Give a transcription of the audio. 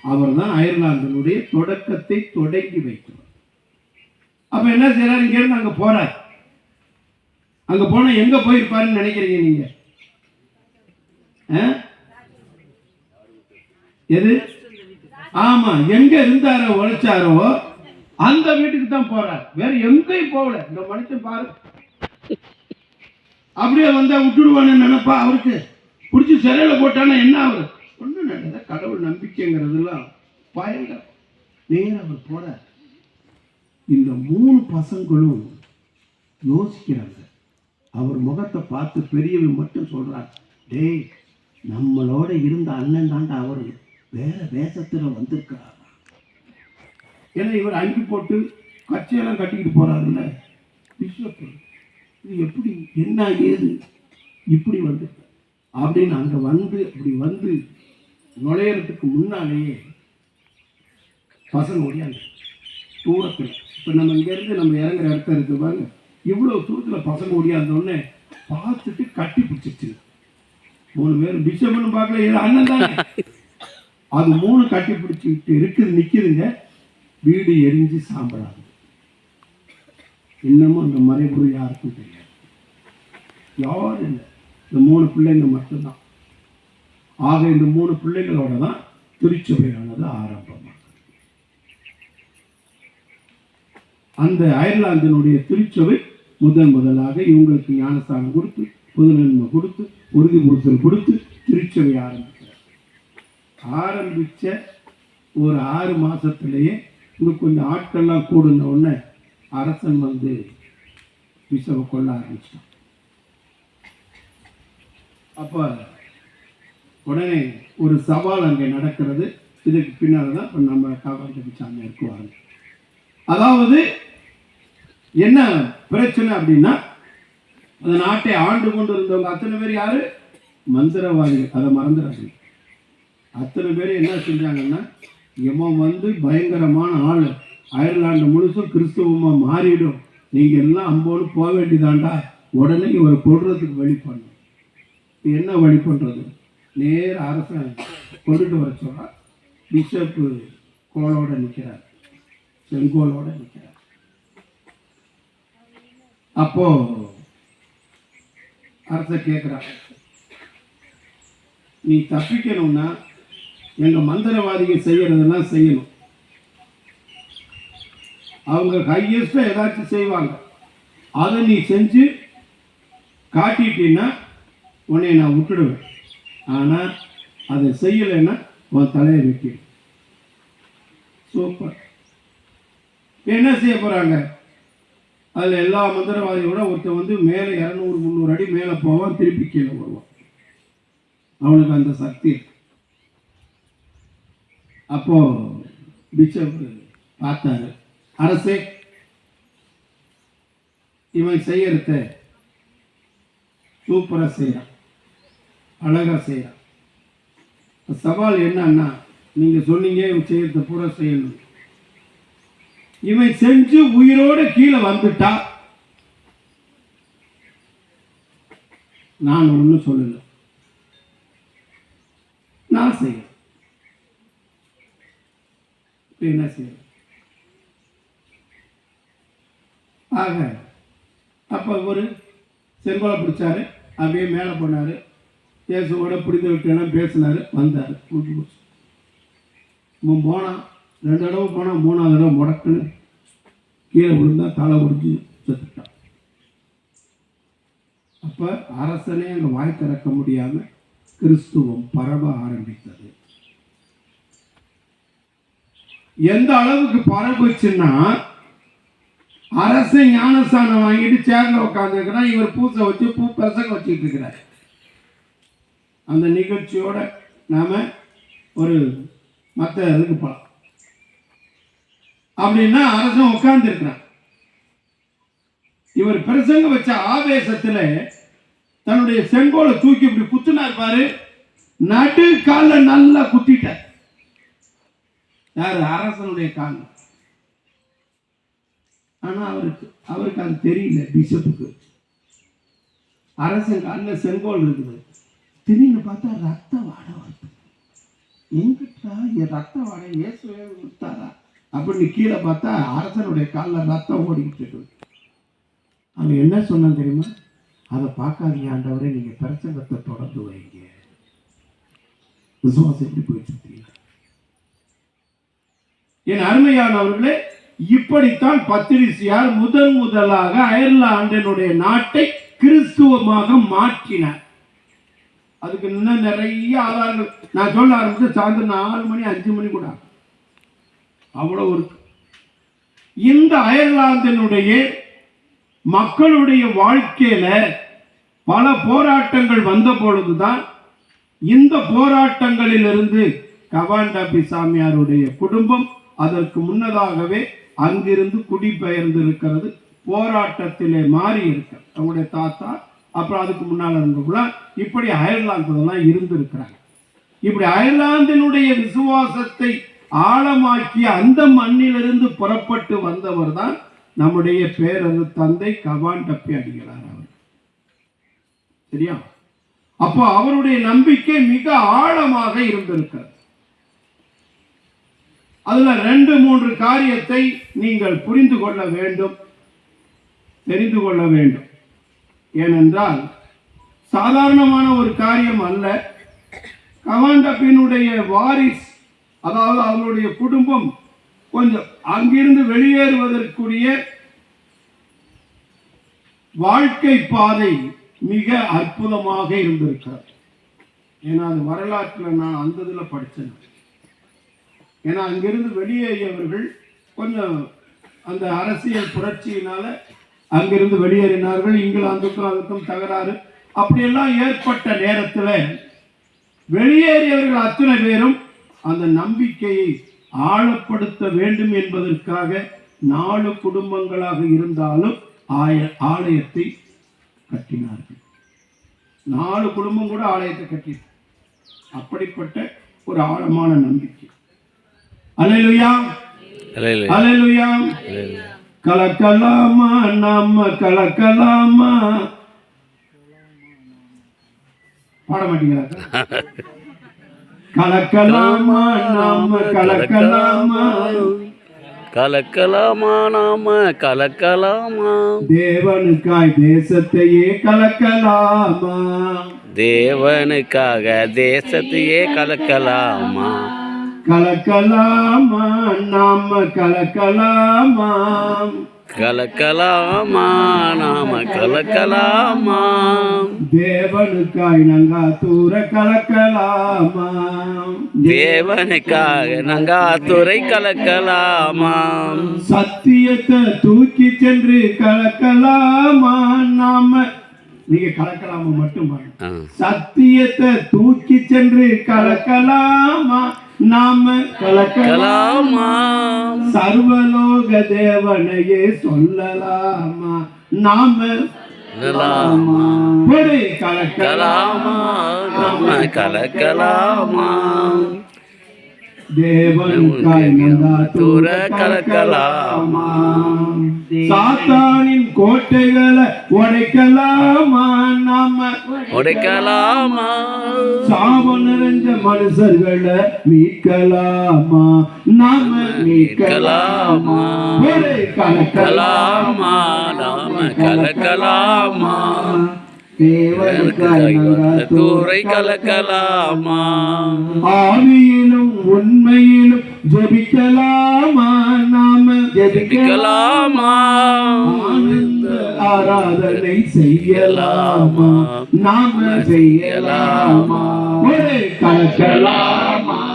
அவர் தான் அயர்லாந்தினுடைய தொடக்கத்தை தொடங்கி வைத்தவர். அப்ப என்ன செய்யறாரு, இங்க இருந்து அங்க போறார். அங்க போனா எங்க போயிருப்பாருன்னு நினைக்கிறீங்க நீங்க? எது? ஆமா, எங்க இருந்தாரோ உழைச்சாரோ அந்த வீட்டுக்கு தான் போறார். வேற எங்கேயும் போகல. இந்த மனுஷன் பாரு, அப்படியே வந்தா விட்டுடுவான்னு நினைப்பா. அவருக்கு பிடிச்சி சிறையில போட்டானா என்ன ஆகுது? ஒன்றும் நடந்த கடவுள் நம்பிக்கைங்கிறதுலாம் பயங்கரம். நேரம் அவர் போறார். இந்த 3 பசங்களும் யோசிக்கிறாங்க. அவர் முகத்தை பார்த்து பெரியவன் மட்டும் சொல்றார், டேய், நம்மளோட இருந்த அண்ணன் தாண்டா அவரு வேற வேஷத்துல வந்திருக்கிறார். ஏன்னா இவர் அங்கி போட்டு கச்சையெல்லாம் கட்டிக்கிட்டு போறாருல்ல பிஷப், இது எப்படி என்ன ஏது இப்படி வந்து அப்படின்னு அங்க வந்து அப்படி வந்து நுழையறதுக்கு முன்னாலேயே பசங்க ஓடியாங்க தூரத்தில். இப்போ நம்ம இங்கேருந்து நம்ம இறங்குற இடத்த இருக்கு பாருங்க, இவ்வளோ தூரத்தில் பசங்க ஓடியாந்தோடனே பார்த்துட்டு கட்டி பிடிச்சிச்சு. 3 பேர் பிஷப்னு பார்க்கல, ஏதோ அண்ணன் தானே. அது 3 கட்டி பிடிச்சிக்கிட்டு இருக்குது, நிற்கிதுங்க. வீடு எரிஞ்சு சாம்பலாகுது. இன்னமும் அந்த மறைபொரு யாருக்கும் தெரியாது. யாரும் இல்லை, இந்த 3 பிள்ளைங்க மட்டும்தான். ஆக இந்த 3 பிள்ளைகளோட தான் திருச்சபையானது ஆரம்பமாக. அந்த அயர்லாந்தினுடைய திருச்சபை முதலாக இவங்களுக்கு ஞானஸ்தானம் கொடுத்து, பொது நன்மை கொடுத்து, உறுதிப்படுத்தல் கொடுத்து திருச்சபை ஆரம்பிச்ச ஒரு 6 மாசத்திலேயே இன்னும் கொஞ்சம் ஆட்கள்லாம் கூடுன உடனே அரசன் வந்து பிஷப்பை கொள்ள ஆரம்பிச்சிட்டான். அப்ப உடனே ஒரு சவால் அங்கே நடக்கிறது. இதுக்கு பின்னால் தான் இப்போ நம்ம காவாண்டபி சாமி இருக்குவாங்க. அதாவது என்ன பிரச்சனை அப்படின்னா, அந்த நாட்டை ஆண்டு கொண்டு இருந்தவங்க அத்தனை பேர் யாரு? மந்திரவாதிகள். அதை மறந்துடாதீங்க. அத்தனை பேர் என்ன செஞ்சாங்கன்னா, இவன் வந்து பயங்கரமான ஆள், அயர்லாண்டு முழுசும் கிறிஸ்தவமா மாறிடும், நீங்க எல்லாம் அம்போடு போக வேண்டியதாண்டா, உடனே இவரை கொள்றதுக்கு வழி பண்ணும். என்ன வழி பண்றது? நேர அரசன் கொண்டுட்டு வர சொல்ற. பிஷப்பு கோலோட நிற்கிறார், செங்கோலோட நிற்கிறார். அப்போ அரசன் கேட்கிறார், நீ தப்பிக்கணும்னா எங்க மந்திரவாதிகள் செய்யறதெல்லாம் செய்யணும். அவங்க ஹையஸ்டா ஏதாச்சும் செய்வாங்க, அதை நீ செஞ்சு காட்டிட்டீன்னா உன்னை நான் விட்டுடுவேன். ஆனா அதை செய்யலைன்னா உன் தலையை வெட்டிடும். சூப்பர். என்ன செய்ய போறாங்க? அதுல எல்லா மந்திரவாதியோட ஒருத்தன் வந்து மேலே 200-300 அடி மேலே போவான், திருப்பி கீழே வருவான். அவனுக்கு அந்த சக்தி. அப்போ பிஷப் பார்த்தாரு, அரசே, இவன் செய்யறத சூப்பரா செய்யறான், அழகா செய்யறான். சவால் என்னன்னா, நீங்க சொன்னீங்க இவன் செய்யறத பூரா செய்யணும். இவன் செஞ்சு உயிரோட கீழே வந்துட்டா நான் ஒன்றும் சொல்லல, நான் செய்ய என்ன செய்ய. ஆக அப்ப ஒரு செங்கோலை பிடிச்சாரு, அப்படியே மேலே போனாரு, இயேசுவோட பிடித்து விட்டு பேசினாரு, வந்தாரு, முடிச்சு போச்சு. போனான் 2 தடவை போனான், 3ஆவது தடவை முடக்குன்னு கீழே விழுந்தா, தலை உடிஞ்சு செத்துட்டான். அப்ப அரசனே அங்க வாய் திறக்க முடியாம கிறிஸ்துவம் பரவ ஆரம்பித்தது. எந்த அளவுக்கு பரவுச்சுன்னா, அரசன் ஞானஸ்தானம் வாங்கிட்டு சேர்ல உட்கார்ந்து இருக்கிறான், இவர் பூசை வச்சு பூ பிரசங்க வச்சுட்டு இருக்கிறார். அந்த நிகழ்ச்சியோட நாம ஒரு மற்ற இதுக்கு போலாம். அப்படின்னா அரசன் உட்கார்ந்து இருக்கிறான். இவர் பிரசங்க வச்ச ஆவேசத்துல தன்னுடைய செங்கோலை தூக்கி இப்படி குத்துனார் பாரு, நடு கால நல்லா குத்திட்டார். யாரு? அரசனுடைய கால். ஆனா அவருக்கு அது தெரியல. பிஷப்புக்கு அரசன் காலில் செங்கோல் இருக்குது. திடீர்னு பார்த்தா ரத்த வாட வருது. எங்கிட்டா என் ரத்தம் வாட இயேசுவே விட்டாரா அப்படின்னு கீழே பார்த்தா அரசனுடைய காலில் ரத்தம் ஓடிக்கிட்டு இருக்கு. அவன் என்ன சொன்னான் தெரியுமா? அதை பார்க்காதீங்க ஆண்டவரே, நீங்க பிரசங்கத்தை தொடர்ந்து வைங்க. விசுவாசம் எப்படி போயிட்டு என் அருமையானவர்களே, இப்படித்தான் பத்திரிசியார் முதலாக அயர்லாந்தினுடைய நாட்டை கிறிஸ்துவமாக மாற்றினார். அதுக்கு இன்னும் நிறைய ஆதாரங்கள் நான் சொல்ல ஆரம்பிச்சு சாயந்தரம் 4 மணி 5 மணி கூட அவ்வளவு இருக்கு. இந்த அயர்லாந்தினுடைய மக்களுடைய வாழ்க்கையில பல போராட்டங்கள் வந்த பொழுதுதான் இந்த போராட்டங்களிலிருந்து கவாண்டாபி சாமியாருடைய குடும்பம் அதற்கு முன்னதாகவே அங்கிருந்து குடிபெயர்ந்து இருக்கிறது. போராட்டத்திலே மாறி இருக்க அவங்களுடைய தாத்தா, அப்புறம் அதுக்கு முன்னால் இருந்தவங்களா இப்படி அயர்லாந்துலாம் இருந்திருக்கிறாங்க. இப்படி அயர்லாந்தினுடைய விசுவாசத்தை ஆழமாக்கிய அந்த மண்ணிலிருந்து புறப்பட்டு வந்தவர் தான் நம்முடைய பேரது தந்தை கவாண்டப்பி அடிகளார் அவர். சரியா? அப்போ அவருடைய நம்பிக்கை மிக ஆழமாக இருந்திருக்கிறது. அதுல 2-3 காரியத்தை நீங்கள் புரிந்து கொள்ள வேண்டும், தெரிந்து கொள்ள வேண்டும். ஏனென்றால் சாதாரணமான ஒரு காரியம் அல்ல. கவாண்டப்பினுடைய வாரிஸ், அதாவது அவருடைய குடும்பம் கொஞ்சம் அங்கிருந்து வெளியேறுவதற்குரிய வாழ்க்கை பாதை மிக அற்புதமாக இருந்திருக்கிறது. ஏன்னா அது வரலாற்றில் நான் அந்த இதில் படித்தேன். ஏன்னா அங்கிருந்து வெளியேறியவர்கள் கொஞ்சம் அந்த அரசியல் புரட்சியினால அங்கிருந்து வெளியேறினார்கள். இங்கிலாந்துக்கும் அதுக்கும் தகராறு அப்படியெல்லாம் ஏற்பட்ட நேரத்தில் வெளியேறியவர்கள் அத்தனை பேரும் அந்த நம்பிக்கையை ஆழப்படுத்த வேண்டும் என்பதற்காக 4 குடும்பங்களாக இருந்தாலும் ஆலயத்தை கட்டினார்கள். 4 குடும்பம் கூட ஆலயத்தை கட்டினார். அப்படிப்பட்ட ஒரு ஆழமான நம்பிக்கை. அல்லேலூயா, அல்லேலூயா. கலக்கலாமா நம்ம கலக்கலாமா, பாட மாட்டீங்களா? கலக்கலாமா நாம கலக்கலாமா, கலக்கலாமா நாம கலக்கலாமா, தேவனுக்காய் தேசத்தையே கலக்கலாமா, தேவனுக்காக தேசத்தையே கலக்கலாமா, கலக்கலாமா நாம கலக்கலாமா, கலக்கலாமா நாம கலக்கலாமா, தேவனுக்காய் நங்கா தூர கலக்கலாமா, தேவனுக்காக நங்கா துறை கலக்கலாமா, சத்தியத்தை தூக்கி சென்று கலக்கலாமா நாம. நீங்க கலக்கலாமா மட்டும் பாருங்க. சத்தியத்தை தூக்கி சென்று கலக்கலாமா நாம கலக்கலாமா, சர்வலோக தேவனையே சொல்லலாமா நாம கலக்கலாமா நாம கலக்கலாமா, தேவனுக்காய் தூர கலக்கலாமா, சாத்தானின் கோட்டைகளை உடைக்கலாமா நாம உடைக்கலாமா, சாபம் நிறைஞ்ச மனுஷர்களை மீட்கலாமா நாம மீட்கலாமா, கலக்கலாமா நாம கலக்கலாமா, தேவனுக்காய் தூரை கலக்கலாமா, ஆவியிலும் உண்மையிலும் ஜெபிக்கலாமா நாம ஜெபிக்கலாமா, ஆராதனை செய்யலாமா நாம செய்யலாமா, கலக்கலாமா